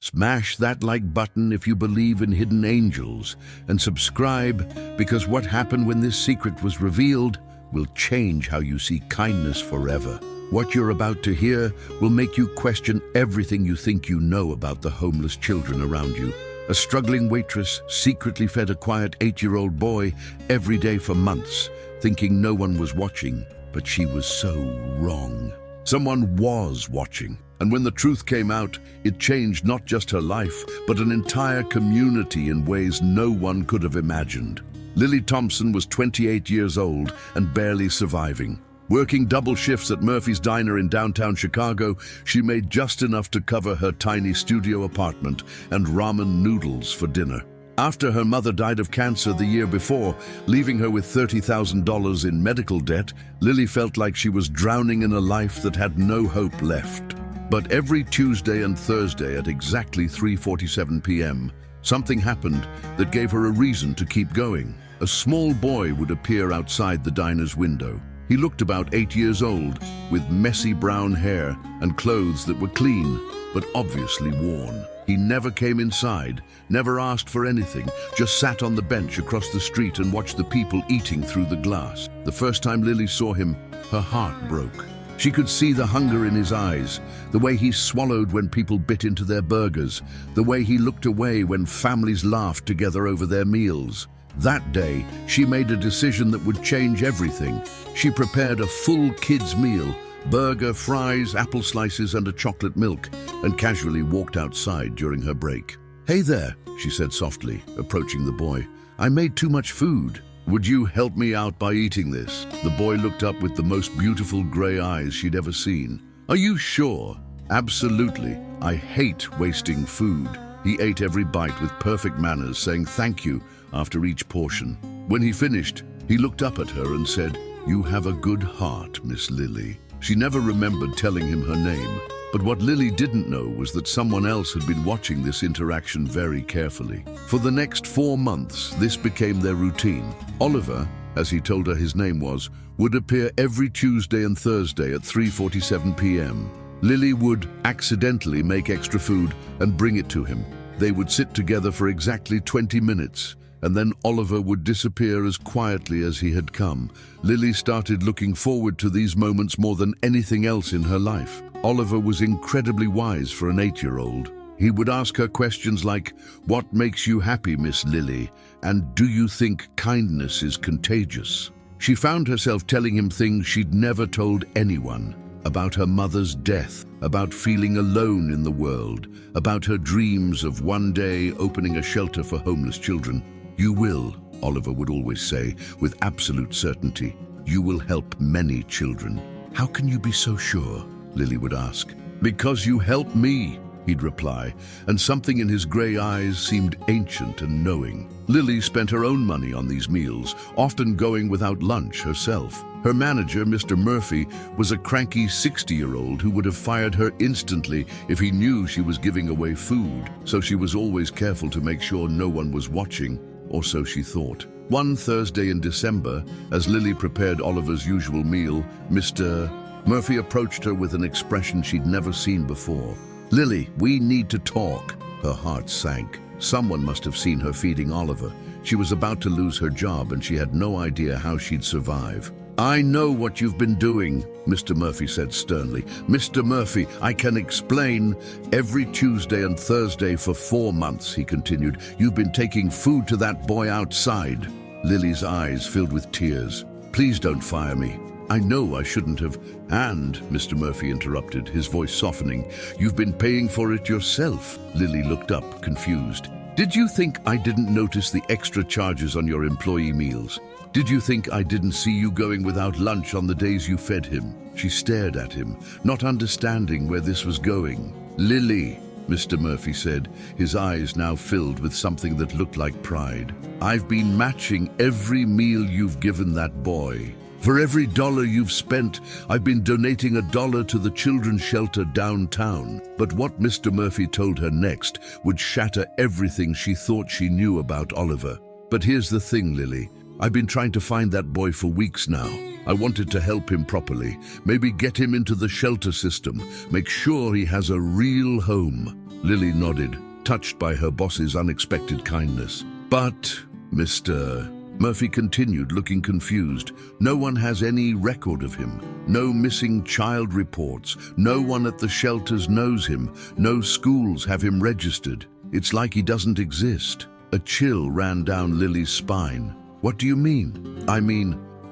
Smash that like button if you believe in hidden angels, and subscribe, because what happened when this secret was revealed will change how you see kindness forever. What you're about to hear will make you question everything you think you know about the homeless children around you. A struggling waitress secretly fed a quiet 8-year-old boy every day for months, thinking no one was watching, but she was so wrong. Someone was watching, and when the truth came out, it changed not just her life, but an entire community in ways no one could have imagined. Lily Thompson was 28 years old and barely surviving. Working double shifts at Murphy's Diner in downtown Chicago, she made just enough to cover her tiny studio apartment and ramen noodles for dinner. After her mother died of cancer the year before, leaving her with $30,000 in medical debt, Lily felt like she was drowning in a life that had no hope left. But every Tuesday and Thursday at exactly 3:47 p.m., something happened that gave her a reason to keep going. A small boy would appear outside the diner's window. He looked about 8 years old, with messy brown hair and clothes that were clean, but obviously worn. He never came inside, never asked for anything, just sat on the bench across the street and watched the people eating through the glass. The first time Lily saw him, her heart broke. She could see the hunger in his eyes, the way he swallowed when people bit into their burgers, the way he looked away when families laughed together over their meals. That day, she made a decision that would change everything. She prepared a full kids' meal, burger, fries, apple slices, and a chocolate milk, and casually walked outside during her break. "Hey there," she said softly, approaching the boy. "I made too much food. Would you help me out by eating this?" The boy looked up with the most beautiful gray eyes she'd ever seen. "Are you sure?" "Absolutely. I hate wasting food." He ate every bite with perfect manners, saying thank you after each portion. When he finished, he looked up at her and said, "You have a good heart, Miss Lily." She never remembered telling him her name, but what Lily didn't know was that someone else had been watching this interaction very carefully. For the next 4 months, this became their routine. Oliver, as he told her his name was, would appear every Tuesday and Thursday at 3:47 p.m. Lily would accidentally make extra food and bring it to him. They would sit together for exactly 20 minutes, and then Oliver would disappear as quietly as he had come. Lily started looking forward to these moments more than anything else in her life. Oliver was incredibly wise for an 8-year-old. He would ask her questions like, "What makes you happy, Miss Lily? And do you think kindness is contagious?" She found herself telling him things she'd never told anyone. About her mother's death, about feeling alone in the world, about her dreams of one day opening a shelter for homeless children. "You will," Oliver would always say, with absolute certainty. "You will help many children." "How can you be so sure?" Lily would ask. "Because you help me," he'd reply, and something in his gray eyes seemed ancient and knowing. Lily spent her own money on these meals, often going without lunch herself. Her manager, Mr. Murphy, was a cranky 60-year-old who would have fired her instantly if he knew she was giving away food, so she was always careful to make sure no one was watching, or so she thought. One Thursday in December, as Lily prepared Oliver's usual meal, Mr. Murphy approached her with an expression she'd never seen before. "Lily, we need to talk." Her heart sank. Someone must have seen her feeding Oliver. She was about to lose her job and she had no idea how she'd survive. "I know what you've been doing," Mr. Murphy said sternly. "Mr. Murphy, I can explain. Every Tuesday and Thursday for 4 months," he continued, "you've been taking food to that boy outside." Lily's eyes filled with tears. "Please don't fire me. I know I shouldn't have." "And," Mr. Murphy interrupted, his voice softening, "you've been paying for it yourself." Lily looked up, confused. "Did you think I didn't notice the extra charges on your employee meals? Did you think I didn't see you going without lunch on the days you fed him?" She stared at him, not understanding where this was going. "Lily," Mr. Murphy said, his eyes now filled with something that looked like pride, "I've been matching every meal you've given that boy. For every dollar you've spent, I've been donating $1 to the children's shelter downtown." But what Mr. Murphy told her next would shatter everything she thought she knew about Oliver. "But here's the thing, Lily. I've been trying to find that boy for weeks now. I wanted to help him properly, maybe get him into the shelter system, make sure he has a real home." Lily nodded, touched by her boss's unexpected kindness. But, Mr. Murphy continued, looking confused. No one has any record of him. No missing child reports. No one at the shelters knows him. No schools have him registered. It's like he doesn't exist. A chill ran down Lily's spine. What do you mean?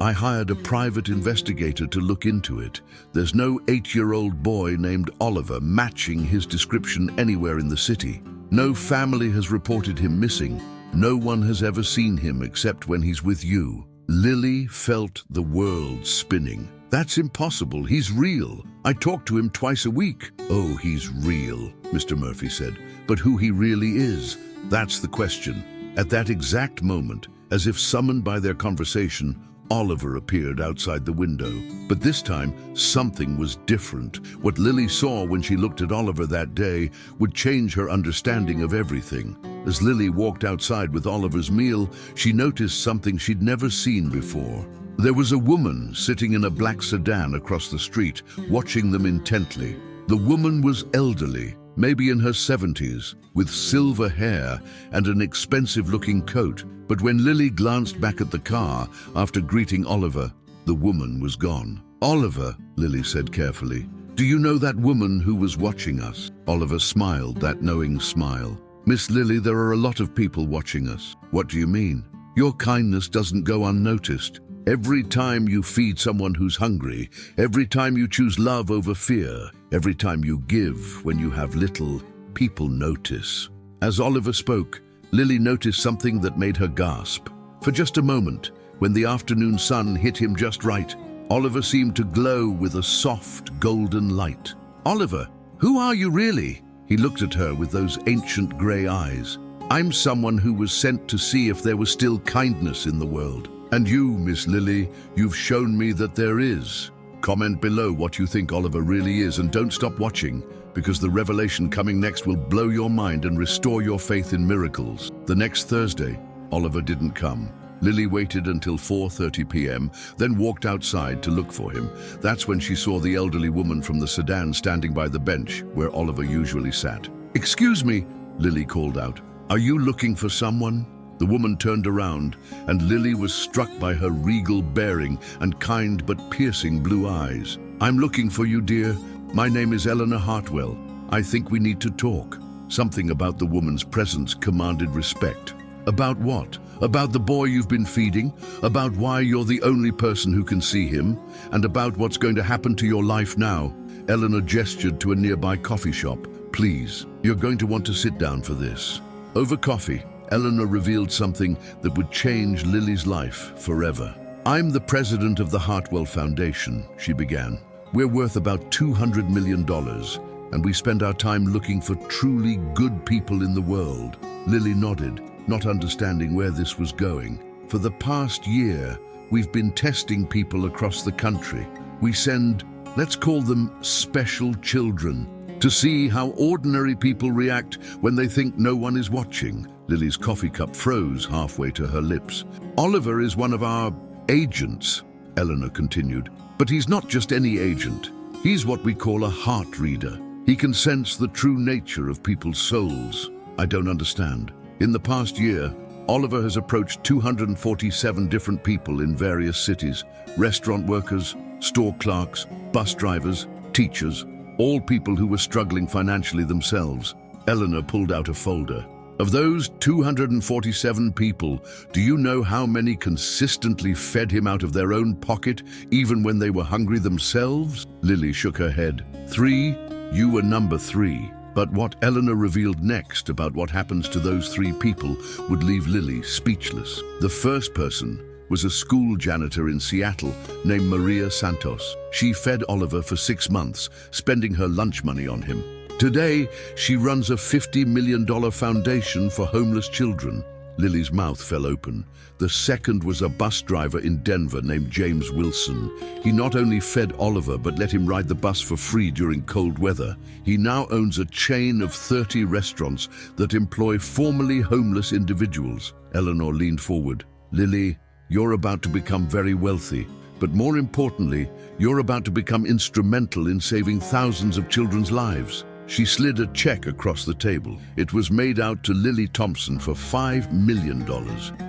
I hired a private investigator to look into it. There's no 8-year-old boy named Oliver matching his description anywhere in the city. No family has reported him missing. No one has ever seen him except when he's with you. Lily felt the world spinning. That's impossible. He's real. I talk to him twice a week. Oh, he's real, Mr. Murphy said. But who he really is, that's the question. At that exact moment, as if summoned by their conversation, Oliver appeared outside the window. But this time, something was different. What Lily saw when she looked at Oliver that day would change her understanding of everything. As Lily walked outside with Oliver's meal, she noticed something she'd never seen before. There was a woman sitting in a black sedan across the street, watching them intently. The woman was elderly, maybe in her 70s, with silver hair and an expensive-looking coat. But when Lily glanced back at the car after greeting Oliver, the woman was gone. Oliver, Lily said carefully, do you know that woman who was watching us? Oliver smiled that knowing smile. Miss Lily, there are a lot of people watching us. What do you mean? Your kindness doesn't go unnoticed. Every time you feed someone who's hungry, every time you choose love over fear, every time you give when you have little, people notice. As Oliver spoke, Lily noticed something that made her gasp. For just a moment, when the afternoon sun hit him just right, Oliver seemed to glow with a soft, golden light. Oliver, who are you really? He looked at her with those ancient grey eyes. I'm someone who was sent to see if there was still kindness in the world. And you, Miss Lily, you've shown me that there is. Comment below what you think Oliver really is, and don't stop watching, because the revelation coming next will blow your mind and restore your faith in miracles. The next Thursday, Oliver didn't come. Lily waited until 4:30 p.m., then walked outside to look for him. That's when she saw the elderly woman from the sedan standing by the bench where Oliver usually sat. Excuse me, Lily called out. Are you looking for someone? The woman turned around, and Lily was struck by her regal bearing and kind but piercing blue eyes. I'm looking for you, dear. My name is Eleanor Hartwell. I think we need to talk. Something about the woman's presence commanded respect. About what? About the boy you've been feeding? About why you're the only person who can see him? And about what's going to happen to your life now? Eleanor gestured to a nearby coffee shop. Please, you're going to want to sit down for this. Over coffee, Eleanor revealed something that would change Lily's life forever. I'm the president of the Hartwell Foundation, she began. We're worth about $200 million, and we spend our time looking for truly good people in the world. Lily nodded, not understanding where this was going. For the past year, we've been testing people across the country. We send, let's call them special children, to see how ordinary people react when they think no one is watching. Lily's coffee cup froze halfway to her lips. Oliver is one of our agents, Eleanor continued. But he's not just any agent. He's what we call a heart reader. He can sense the true nature of people's souls. I don't understand. In the past year, Oliver has approached 247 different people in various cities. Restaurant workers, store clerks, bus drivers, teachers, all people who were struggling financially themselves. Eleanor pulled out a folder. Of those 247 people, do you know how many consistently fed him out of their own pocket, even when they were hungry themselves? Lily shook her head. 3, you were number 3. But what Eleanor revealed next about what happens to those 3 people would leave Lily speechless. The first person was a school janitor in Seattle named Maria Santos. She fed Oliver for 6 months, spending her lunch money on him. Today, she runs a $50 million foundation for homeless children. Lily's mouth fell open. The second was a bus driver in Denver named James Wilson. He not only fed Oliver but let him ride the bus for free during cold weather. He now owns a chain of 30 restaurants that employ formerly homeless individuals. Eleanor leaned forward. Lily, you're about to become very wealthy. But more importantly, you're about to become instrumental in saving thousands of children's lives. She slid a check across the table. It was made out to Lily Thompson for $5 million.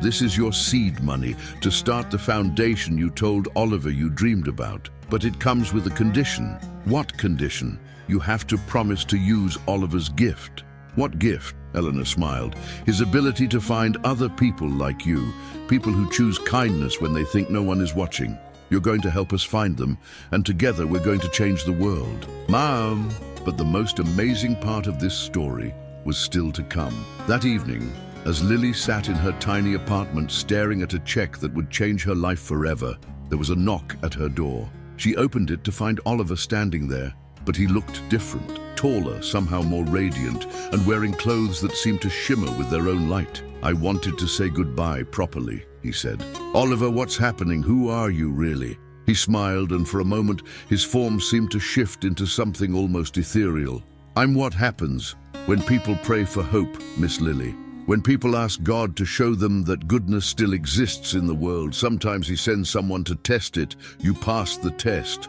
This is your seed money to start the foundation you told Oliver you dreamed about. But it comes with a condition. What condition? You have to promise to use Oliver's gift. What gift? Eleanor smiled. His ability to find other people like you, people who choose kindness when they think no one is watching. You're going to help us find them, and together we're going to change the world. Mom! But the most amazing part of this story was still to come. That evening, as Lily sat in her tiny apartment staring at a check that would change her life forever, there was a knock at her door. She opened it to find Oliver standing there, but he looked different, taller, somehow more radiant, and wearing clothes that seemed to shimmer with their own light. I wanted to say goodbye properly, he said. Oliver, what's happening? Who are you, really? He smiled, and for a moment, his form seemed to shift into something almost ethereal. I'm what happens when people pray for hope, Miss Lily. When people ask God to show them that goodness still exists in the world, sometimes he sends someone to test it. You pass the test.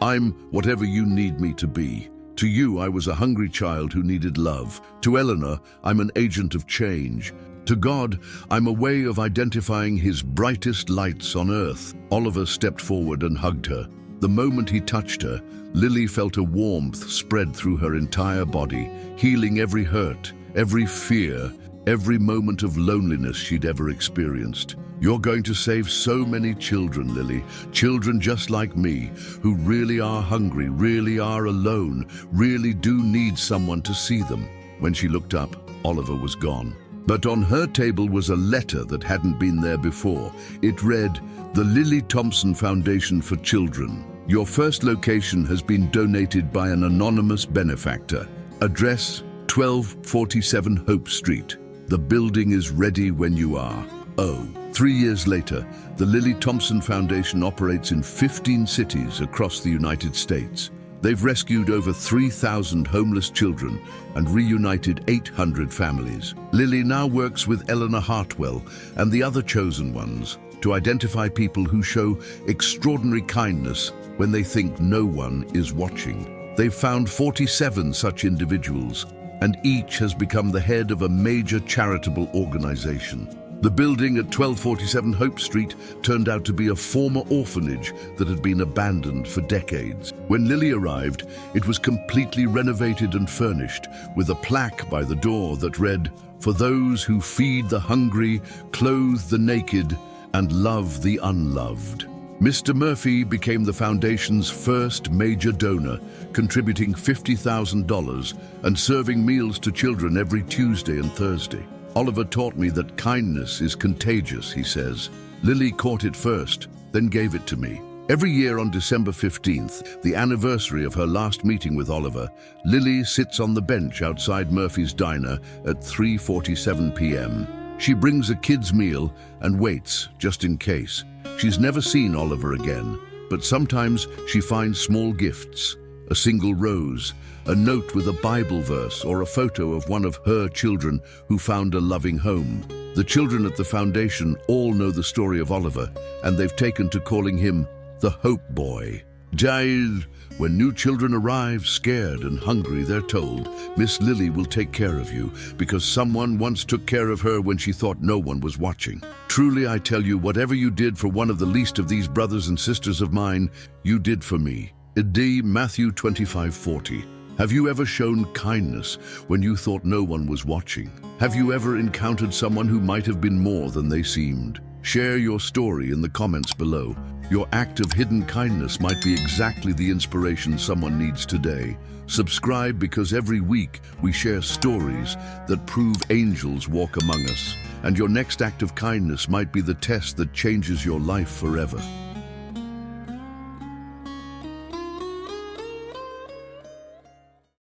I'm whatever you need me to be. To you, I was a hungry child who needed love. To Eleanor, I'm an agent of change. To God, I'm a way of identifying his brightest lights on earth. Oliver stepped forward and hugged her. The moment he touched her, Lily felt a warmth spread through her entire body, healing every hurt, every fear, every moment of loneliness she'd ever experienced. You're going to save so many children, Lily, children just like me, who really are hungry, really are alone, really do need someone to see them. When she looked up, Oliver was gone. But on her table was a letter that hadn't been there before. It read, "The Lily Thompson Foundation for Children. Your first location has been donated by an anonymous benefactor. Address 1247 Hope Street. The building is ready when you are." 3 years later, the Lily Thompson Foundation operates in 15 cities across the United States. They've rescued over 3,000 homeless children and reunited 800 families. Lily now works with Eleanor Hartwell and the other chosen ones to identify people who show extraordinary kindness when they think no one is watching. They've found 47 such individuals, and each has become the head of a major charitable organization. The building at 1247 Hope Street turned out to be a former orphanage that had been abandoned for decades. When Lily arrived, it was completely renovated and furnished, with a plaque by the door that read, "For those who feed the hungry, clothe the naked, and love the unloved." Mr. Murphy became the foundation's first major donor, contributing $50,000 and serving meals to children every Tuesday and Thursday. Oliver taught me that kindness is contagious, he says. Lily caught it first, then gave it to me. Every year on December 15th, the anniversary of her last meeting with Oliver, Lily sits on the bench outside Murphy's diner at 3:47 p.m. She brings a kid's meal and waits, just in case. She's never seen Oliver again, but sometimes she finds small gifts. A single rose, a note with a Bible verse, or a photo of one of her children who found a loving home. The children at the foundation all know the story of Oliver, and they've taken to calling him the Hope Boy. When new children arrive, scared and hungry, they're told, "Miss Lily will take care of you, because someone once took care of her when she thought no one was watching." Truly, I tell you, whatever you did for one of the least of these brothers and sisters of mine, you did for me. Matthew 25:40. Have you ever shown kindness when you thought no one was watching? Have you ever encountered someone who might have been more than they seemed? Share your story in the comments below. Your act of hidden kindness might be exactly the inspiration someone needs today. Subscribe, because every week we share stories that prove angels walk among us. And your next act of kindness might be the test that changes your life forever.